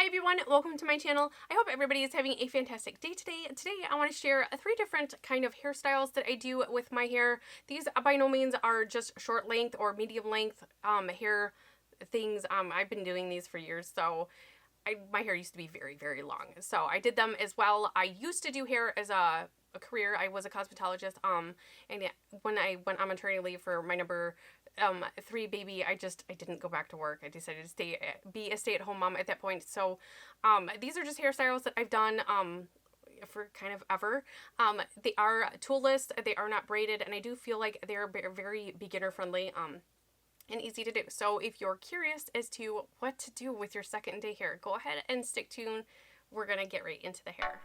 Hi everyone, welcome to my channel. I hope everybody is having a fantastic day today. Today I want to share 3 different kind of hairstyles that I do with my hair. These by no means are just short length or medium length hair things. I've been doing these for years, so my hair used to be very, very long. So I did them as well. I used to do hair as a career. I was a cosmetologist, and when I went on maternity leave for my number 3 baby, I didn't go back to work. I decided to be a stay-at-home mom at that point. So these are just hairstyles that I've done for kind of ever. They are toolless, they are not braided, and I do feel like they're very beginner friendly and easy to do. So if you're curious as to what to do with your second day hair, go ahead and stick tuned. We're gonna get right into the hair.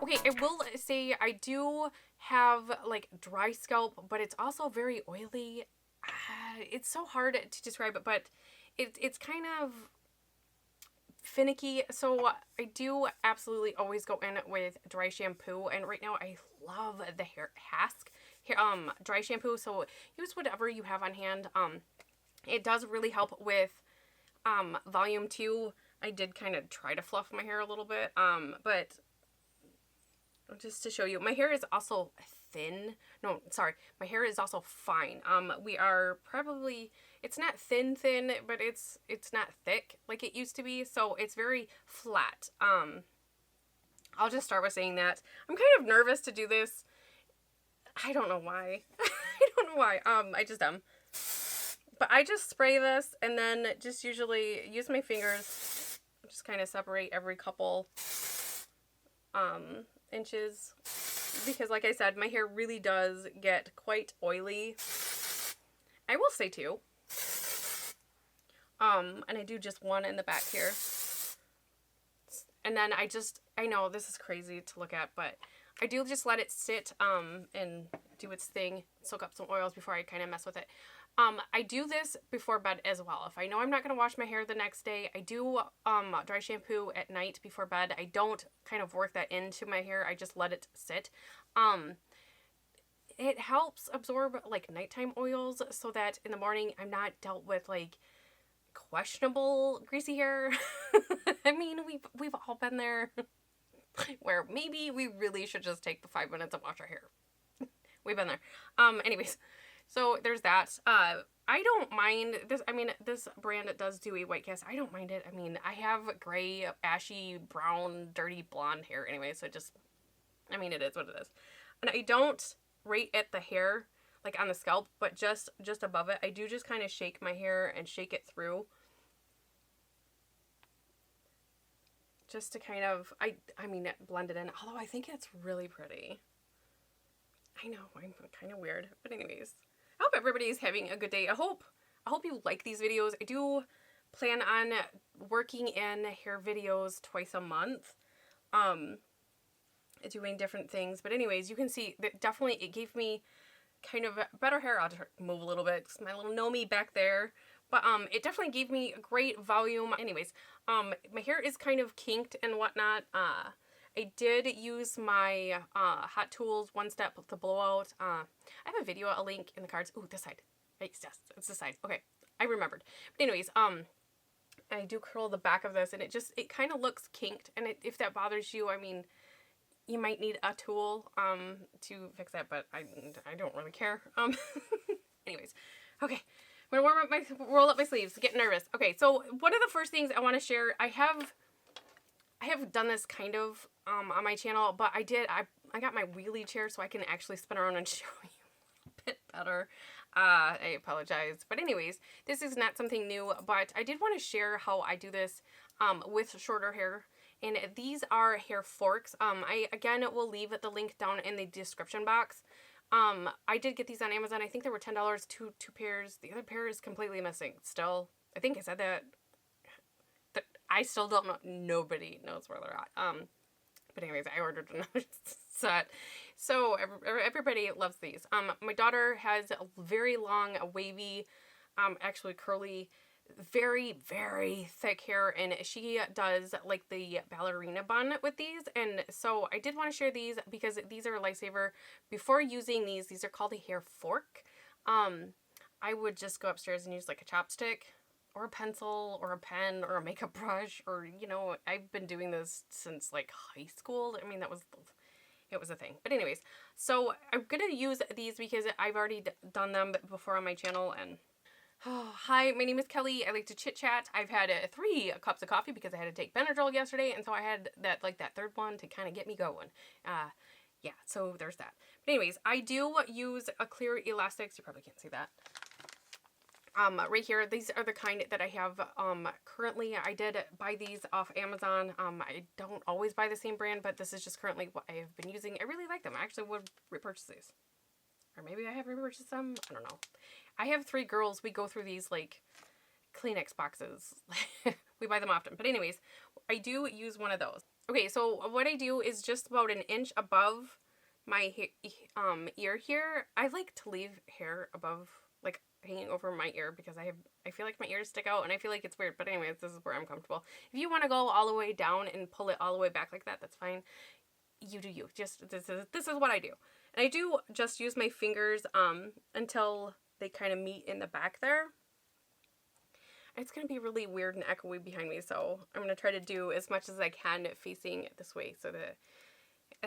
Okay, I will say I do have like dry scalp, but it's also very oily. It's so hard to describe it, but it's kind of finicky. So I do absolutely always go in with dry shampoo, and right now I love the Hask dry shampoo. So use whatever you have on hand. It does really help with volume too. I did kind of try to fluff my hair a little bit, but just to show you, my hair is also thin. No, sorry, my hair is also fine. We are probably, it's not thin, but it's not thick like it used to be, so it's very flat. I'll just start with saying that. I'm kind of nervous to do this. I don't know why. I don't know why. I just am. But I just spray this and then just usually use my fingers, just kind of separate every couple inches, because like I said, my hair really does get quite oily. I will say too, and I do just one in the back here, and then I know this is crazy to look at, but I do just let it sit and do its thing, soak up some oils before I kind of mess with it. I do this before bed as well. If I know I'm not going to wash my hair the next day, I do dry shampoo at night before bed. I don't kind of work that into my hair. I just let it sit. It helps absorb like nighttime oils so that in the morning I'm not dealt with like questionable greasy hair. I mean, we've all been there where maybe we really should just take the 5 minutes and wash our hair. We've been there. Anyways. So there's that. I don't mind this. I mean, this brand does do a white cast. I don't mind it. I mean, I have gray, ashy, brown, dirty blonde hair anyway. So I mean, it is what it is. And I don't rate at the hair, like on the scalp, but just above it. I do just kind of shake my hair and shake it through. Just to kind of, I mean, blend it in. Although I think it's really pretty. I know, I'm kind of weird. But anyways. I hope everybody's having a good day. I hope you like these videos. I do plan on working in hair videos twice a month, doing different things. But anyways, you can see that definitely it gave me kind of better hair. I'll just move a little bit. It's my little Nomi back there. But it definitely gave me a great volume. Anyways, my hair is kind of kinked and whatnot. I did use my Hot Tools One Step the Blowout. I have a video, a link in the cards. Ooh, this side. Yes, it's this side. Okay, I remembered. But anyways, I do curl the back of this, and it kind of looks kinked. And if that bothers you, I mean, you might need a tool to fix that, but I don't really care. Anyways, okay. I'm gonna roll up my sleeves. Get nervous. Okay, so one of the first things I want to share, I have done this kind of on my channel, but I got my wheelie chair so I can actually spin around and show you a bit better. I apologize. But anyways, this is not something new, but I did want to share how I do this with shorter hair. And these are hair forks. I, again, will leave the link down in the description box. I did get these on Amazon. I think they were $10, two pairs. The other pair is completely missing still. I think I said that. I still don't know. Nobody knows where they're at. But anyways, I ordered another set. So everybody loves these. My daughter has a very long, wavy, actually curly very, very thick hair, and she does like the ballerina bun with these. And so I did want to share these because these are a lifesaver. Before using these are called a hair fork. I would just go upstairs and use like a chopstick or a pencil or a pen or a makeup brush, or, you know, I've been doing this since like high school. I mean, it was a thing. But anyways, so I'm gonna use these because I've already done them before on my channel. And oh, hi, my name is Kelly. I like to chit chat. I've had 3 cups of coffee because I had to take Benadryl yesterday, and so I had that third one to kind of get me going. Yeah, so there's that. But anyways, I do use a clear elastics. You probably can't see that. Right here, these are the kind that I have currently. I did buy these off Amazon. I don't always buy the same brand, but this is just currently what I have been using. I really like them. I actually would repurchase these. Or maybe I have repurchased them. I don't know. I have 3 girls. We go through these like Kleenex boxes. We buy them often. But anyways, I do use one of those. Okay, so what I do is just about an inch above my ear here. I like to leave hair above, like, hanging over my ear because I feel like my ears stick out and I feel like it's weird. But anyways, this is where I'm comfortable. If you want to go all the way down and pull it all the way back like that, that's fine. You do you. Just this is what I do. And I do just use my fingers until they kind of meet in the back there. It's going to be really weird and echoey behind me, so I'm going to try to do as much as I can facing this way so that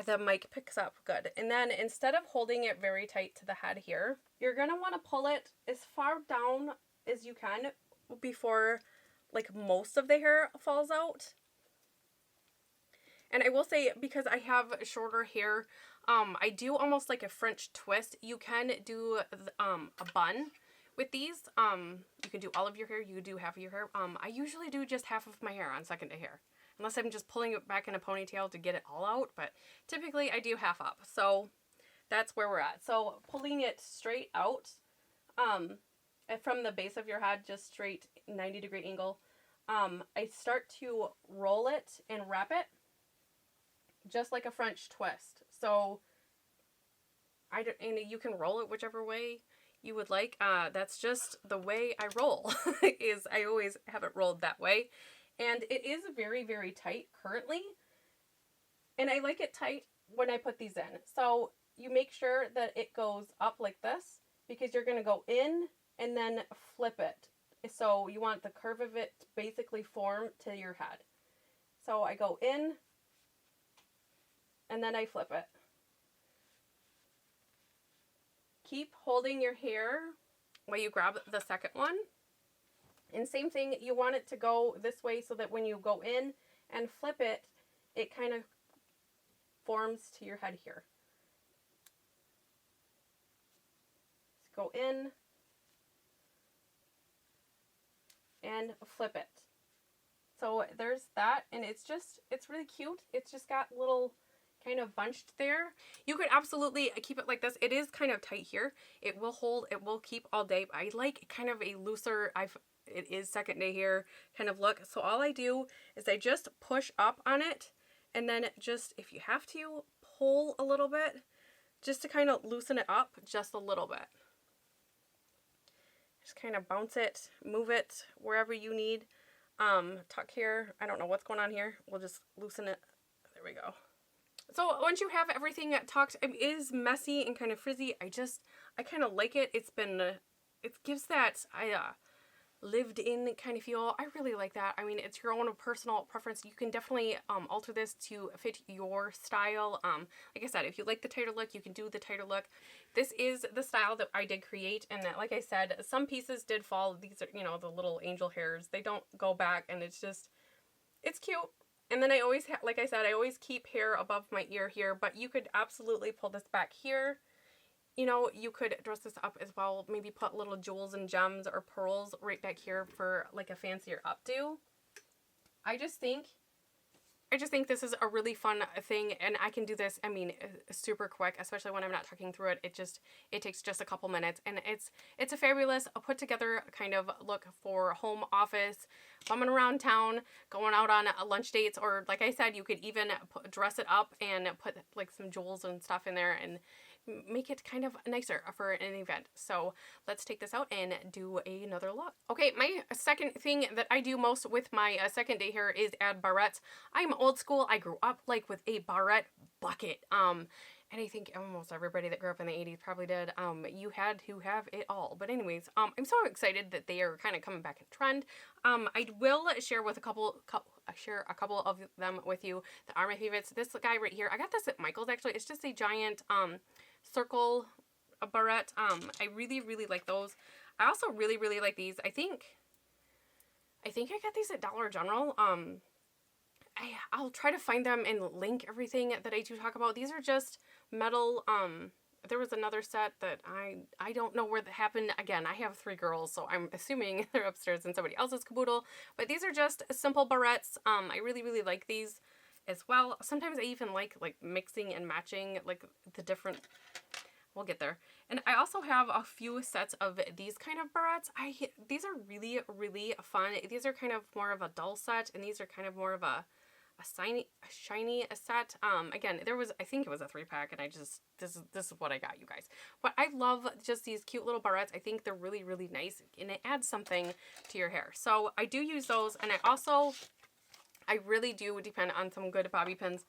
the mic picks up good. And then instead of holding it very tight to the head here, you're going to want to pull it as far down as you can before like most of the hair falls out. And I will say, because I have shorter hair, I do almost like a French twist. You can do a bun with these. You can do all of your hair. You can do half of your hair. I usually do just half of my hair on second day hair, unless I'm just pulling it back in a ponytail to get it all out. But typically I do half up. So that's where we're at. So pulling it straight out from the base of your head, just straight 90-degree angle. I start to roll it and wrap it just like a French twist. So and you can roll it whichever way you would like. That's just the way I roll. Is I always have it rolled that way. And it is very, very tight currently. And I like it tight when I put these in. So you make sure that it goes up like this, because you're going to go in and then flip it. So you want the curve of it to basically form to your head. So I go in and then I flip it. Keep holding your hair while you grab the second one. And same thing, you want it to go this way so that when you go in and flip it, it kind of forms to your head here. So go in and flip it. So there's that, and it's really cute. It's just got little kind of bunched there. You could absolutely keep it like this. It is kind of tight here. It will hold, it will keep all day. I like kind of a looser, it is second day hair kind of look. So all I do is I just push up on it, and then just, if you have to, pull a little bit just to kind of loosen it up just a little bit. Just kind of bounce it, move it wherever you need. Tuck here. I don't know what's going on here. We'll just loosen it. There we go. So once you have everything tucked, it is messy and kind of frizzy. I kind of like it. It gives that lived in kind of feel. I really like that. I mean, it's your own personal preference. You can definitely alter this to fit your style. Like I said, if you like the tighter look, you can do the tighter look. This is the style that I did create, and that, like I said, some pieces did fall. These are, you know, the little angel hairs. They don't go back, and it's cute. And then I always, like I said, I always keep hair above my ear here, but you could absolutely pull this back here. You know, you could dress this up as well. Maybe put little jewels and gems or pearls right back here for like a fancier updo. I just think this is a really fun thing, and I can do this, I mean, super quick, especially when I'm not talking through it. It takes just a couple minutes, and it's a fabulous put together kind of look for home office, bumming around town, going out on lunch dates, or like I said, you could even dress it up and put like some jewels and stuff in there and make it kind of nicer for an event. So let's take this out and do another look. Okay, my second thing that I do most with my second day hair is add barrettes. I'm old school. I grew up like with a barrette bucket. And I think almost everybody that grew up in the 80s probably did. You had to have it all. But anyways, I'm so excited that they are kind of coming back in trend. I will share with a couple of them with you that are my favorites. This guy right here, I got this at Michael's actually. It's just a giant circle barrette. I really, really like those. I also really, really like these. I think I got these at Dollar General. I'll try to find them and link everything that I do talk about. These are just metal. There was another set that I don't know where that happened. Again, I have 3 girls, so I'm assuming they're upstairs in somebody else's caboodle. But these are just simple barrettes. I really, really like these as well. Sometimes I even like mixing and matching like the different. We'll get there. And I also have a few sets of these kind of barrettes. These are really, really fun. These are kind of more of a dull set, and these are kind of more of a shiny set. Again, I think it was a 3-pack, and this is what I got, you guys. But I love just these cute little barrettes. I think they're really, really nice, and it adds something to your hair. So I do use those, and I really do depend on some good bobby pins.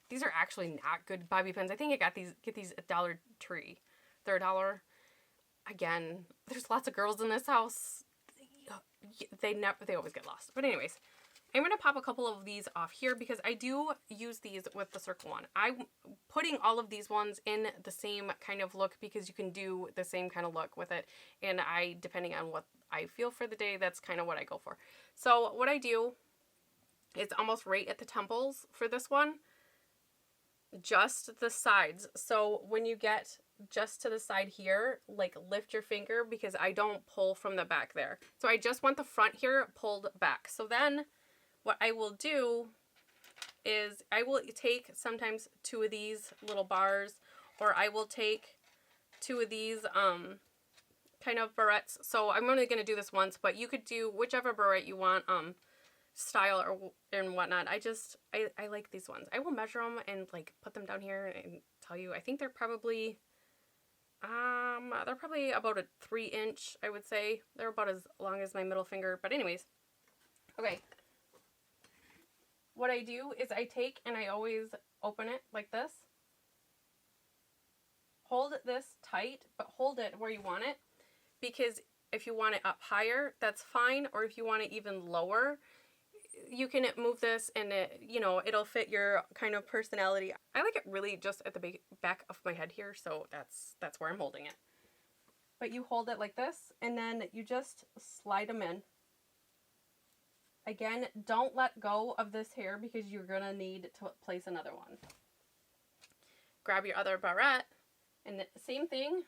These are actually not good bobby pins. I think I get these at Dollar Tree. They're $1. Again, there's lots of girls in this house. They always get lost. But anyways, I'm going to pop a couple of these off here because I do use these with the circle one. I'm putting all of these ones in the same kind of look because you can do the same kind of look with it. And depending on what I feel for the day, that's kind of what I go for. So what I do is almost right at the temples for this one, just the sides. So when you get just to the side here, like lift your finger because I don't pull from the back there. So I just want the front here pulled back. So then what I will do is I will take sometimes 2 of these little bars, or I will take 2 of these kind of barrettes. So I'm only going to do this once, but you could do whichever barrette you want, style and whatnot. I like these ones. I will measure them and like put them down here and tell you. I think they're probably about a 3-inch, I would say. They're about as long as my middle finger. But anyways, okay. What I do is I take and I always open it like this. Hold this tight, but hold it where you want it, because if you want it up higher, that's fine. Or if you want it even lower, you can move this and it'll fit your kind of personality. I like it really just at the back of my head here, so that's where I'm holding it. But you hold it like this, and then you just slide them in. Again, don't let go of this hair because you're going to need to place another one. Grab your other barrette, and the same thing.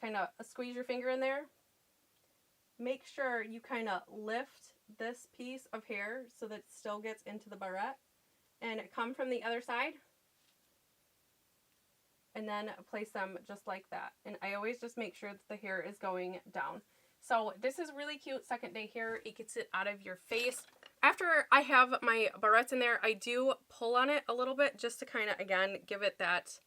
Kind of squeeze your finger in there. Make sure you kind of lift this piece of hair so that it still gets into the barrette. And come from the other side. And then place them just like that. And I always just make sure that the hair is going down. So this is really cute second day hair. It gets it out of your face. After I have my barrettes in there, I do pull on it a little bit just to kind of, again, give it that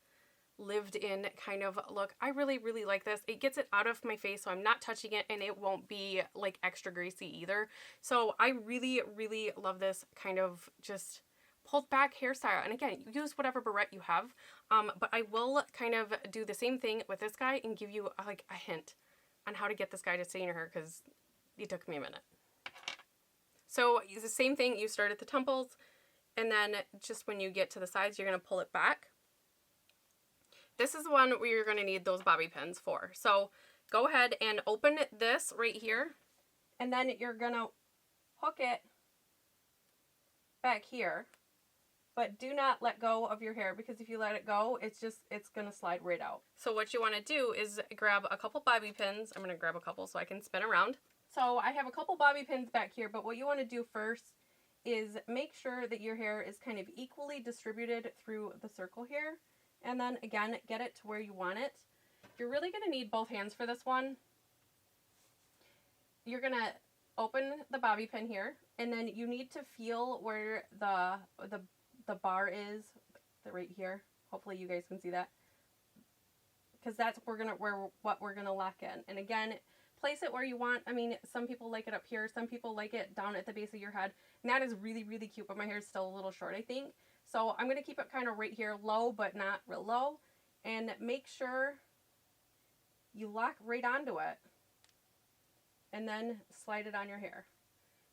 lived in kind of look. I really, really like this. It gets it out of my face, so I'm not touching it, and it won't be like extra greasy either. So I really, really love this kind of just pulled back hairstyle. And again, use whatever barrette you have. But I will kind of do the same thing with this guy and give you like a hint on how to get this guy to stay in your hair, because it took me a minute. So it's the same thing. You start at the temples, and then just when you get to the sides, you're going to pull it back. This is the one where you're going to need those bobby pins for. So go ahead and open this right here, and then you're going to hook it back here. But do not let go of your hair, because if you let it go, it's going to slide right out. So what you want to do is grab a couple bobby pins. I'm going to grab a couple so I can spin around. So I have a couple bobby pins back here, but what you want to do first is make sure that your hair is kind of equally distributed through the circle here. And then again, get it to where you want it. You're really going to need both hands for this one. You're going to open the bobby pin here, and then you need to feel where the bar is right here. Hopefully you guys can see that, because that's what we're gonna lock in. And again, place it where you want. I mean, some people like it up here, some people like it down at the base of your head, and that is really, really cute, but my hair is still a little short, I think. So I'm gonna keep it kind of right here, low, but not real low, and make sure you lock right onto it, and then slide it on your hair.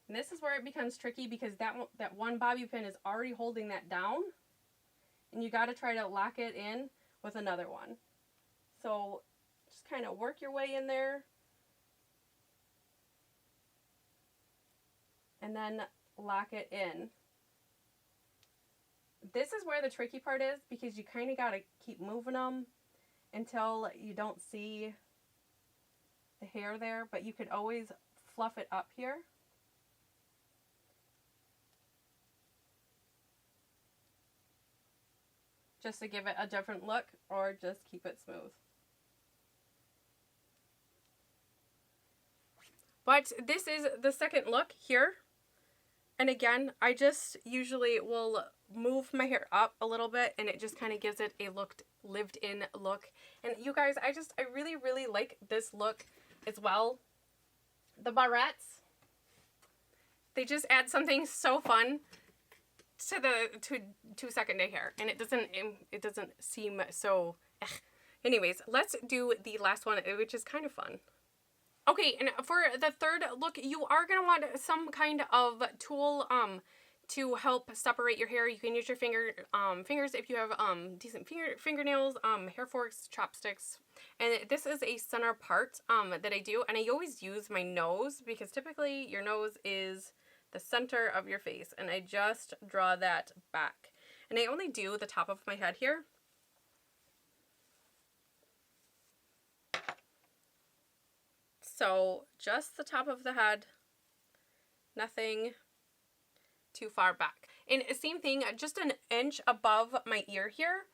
And this is where it becomes tricky, because that one bobby pin is already holding that down, and you got to try to lock it in with another one. So just kind of work your way in there, and then lock it in. This is where the tricky part is, because you kind of got to keep moving them until you don't see the hair there, but you could always fluff it up here. Just to give it a different look, or just keep it smooth. But this is the second look here. And again, I just usually will move my hair up a little bit, and it just kind of gives it a lived in look. And you guys, I really, really like this look as well. The Barrettes, they just add something so fun to second day hair, and it doesn't seem so Anyways, let's do the last one, which is kind of fun. Okay, and for the third look, you are going to want some kind of tool to help separate your hair. You can use your fingers if you have decent fingernails, hair forks, chopsticks. And this is a center part that I do, and I always use my nose, because typically your nose is the center of your face, and I just draw that back. And I only do the top of my head here. So just the top of the head, nothing too far back. And same thing, just an inch above my ear here.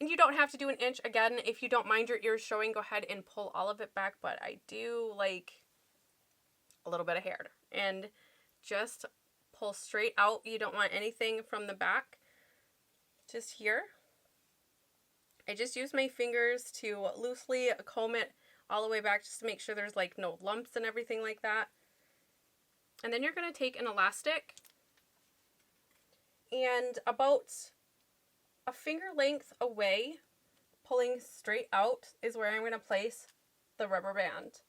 And you don't have to do an inch. Again, if you don't mind your ears showing, go ahead and pull all of it back. But I do like a little bit of hair. And just pull straight out. You don't want anything from the back. Just here. I just use my fingers to loosely comb it all the way back, just to make sure there's like no lumps and everything like that. And then you're going to take an elastic, and about a finger length away, pulling straight out, is where I'm going to place the rubber band.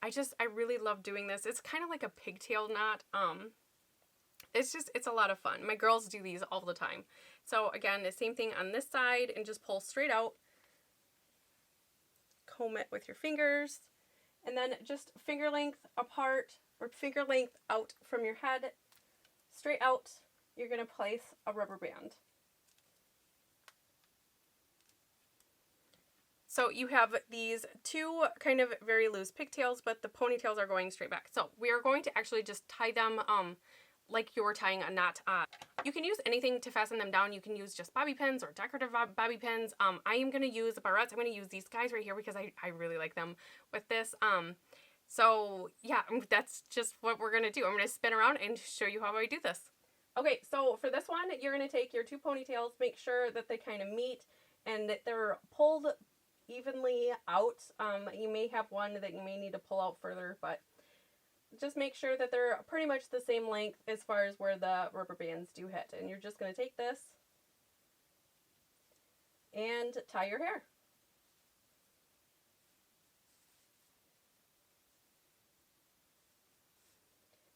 I really love doing this. It's kind of like a pigtail knot. It's a lot of fun. My girls do these all the time. So again, the same thing on this side, and just pull straight out. Comb it with your fingers, and then just finger length apart, or finger length out from your head, straight out, you're going to place a rubber band. So you have these two kind of very loose pigtails, but the ponytails are going straight back. So we are going to actually just tie them like you're tying a knot. You can use anything to fasten them down. You can use just bobby pins or decorative bobby pins. I am going to use the Barrettes. I'm going to use these guys right here, because I really like them with this. So yeah, that's just what we're going to do. I'm going to spin around and show you how I do this. Okay, so for this one, you're going to take your two ponytails, make sure that they kind of meet and that they're pulled evenly out. You may have one that you may need to pull out further, but just make sure that they're pretty much the same length as far as where the rubber bands do hit. And you're just going to take this and tie your hair.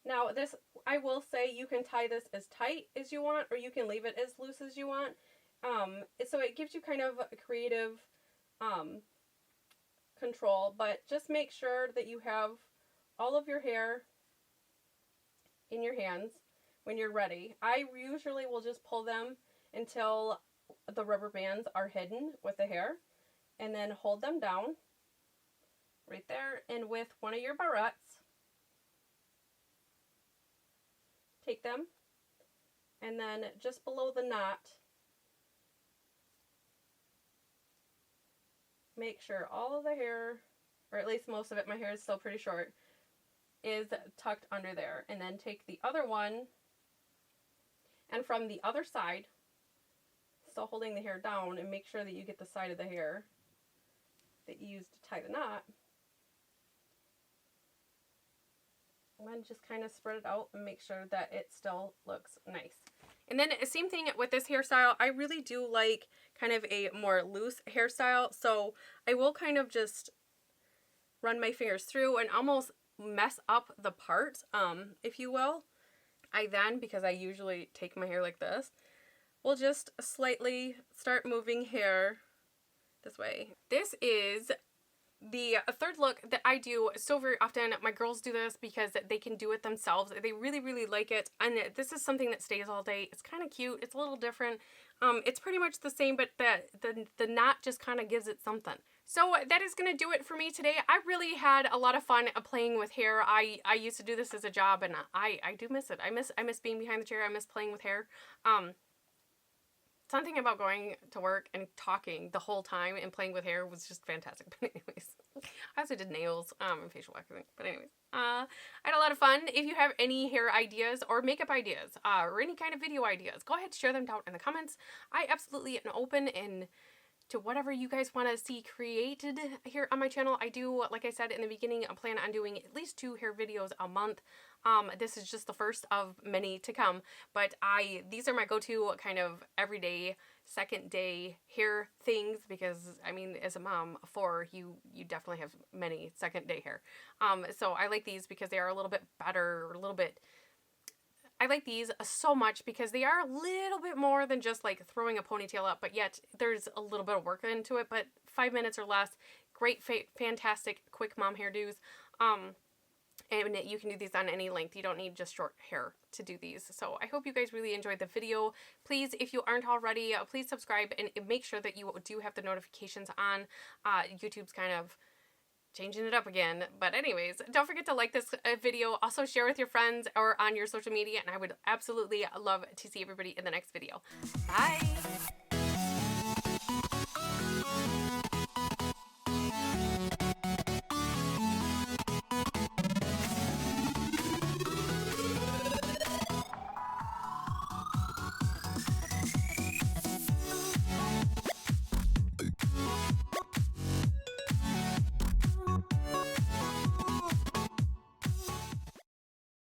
Now this, I will say, you can tie this as tight as you want, or you can leave it as loose as you want. So it gives you kind of a creative control, but just make sure that you have all of your hair in your hands when you're ready. I usually will just pull them until the rubber bands are hidden with the hair, and then hold them down right there, and with one of your barrettes, take them, and then just below the knot, make sure all of the hair or at least most of it, my hair is still pretty short, is tucked under there. And then take the other one, and from the other side, still holding the hair down, and make sure that you get the side of the hair that you used to tie the knot. And then just kind of spread it out and make sure that it still looks nice. And then same thing with this hairstyle. I really do like kind of a more loose hairstyle. So I will kind of just run my fingers through and almost mess up the part, if you will. I then, because I usually take my hair like this, will just slightly start moving hair this way. This is the third look that I do so very often. My girls do this because they can do it themselves. They really, really like it. And this is something that stays all day. It's kind of cute. It's a little different. It's pretty much the same, but the knot just kind of gives it something. So that is going to do it for me today. I really had a lot of fun playing with hair. I used to do this as a job, and I do miss it. I miss being behind the chair. I miss playing with hair. Something about going to work and talking the whole time and playing with hair was just fantastic. But anyways, I also did nails and facial waxing. But anyways, I had a lot of fun. If you have any hair ideas or makeup ideas or any kind of video ideas, go ahead and share them down in the comments. I absolutely am open and to whatever you guys want to see created here on my channel. I do, like I said in the beginning, I plan on doing at least 2 hair videos a month. This is just the first of many to come, but these are my go-to kind of everyday second day hair things, because I mean, as a mom of 4, you definitely have many second day hair. So I like these because they are a little bit better, I like these so much because they are a little bit more than just like throwing a ponytail up, but yet there's a little bit of work into it, but 5 minutes or less. Great, fantastic, quick mom hairdos. And you can do these on any length. You don't need just short hair to do these. So I hope you guys really enjoyed the video. Please, if you aren't already, please subscribe and make sure that you do have the notifications on. YouTube's kind of changing it up again. But anyways, don't forget to like this video. Also share with your friends or on your social media. And I would absolutely love to see everybody in the next video. Bye!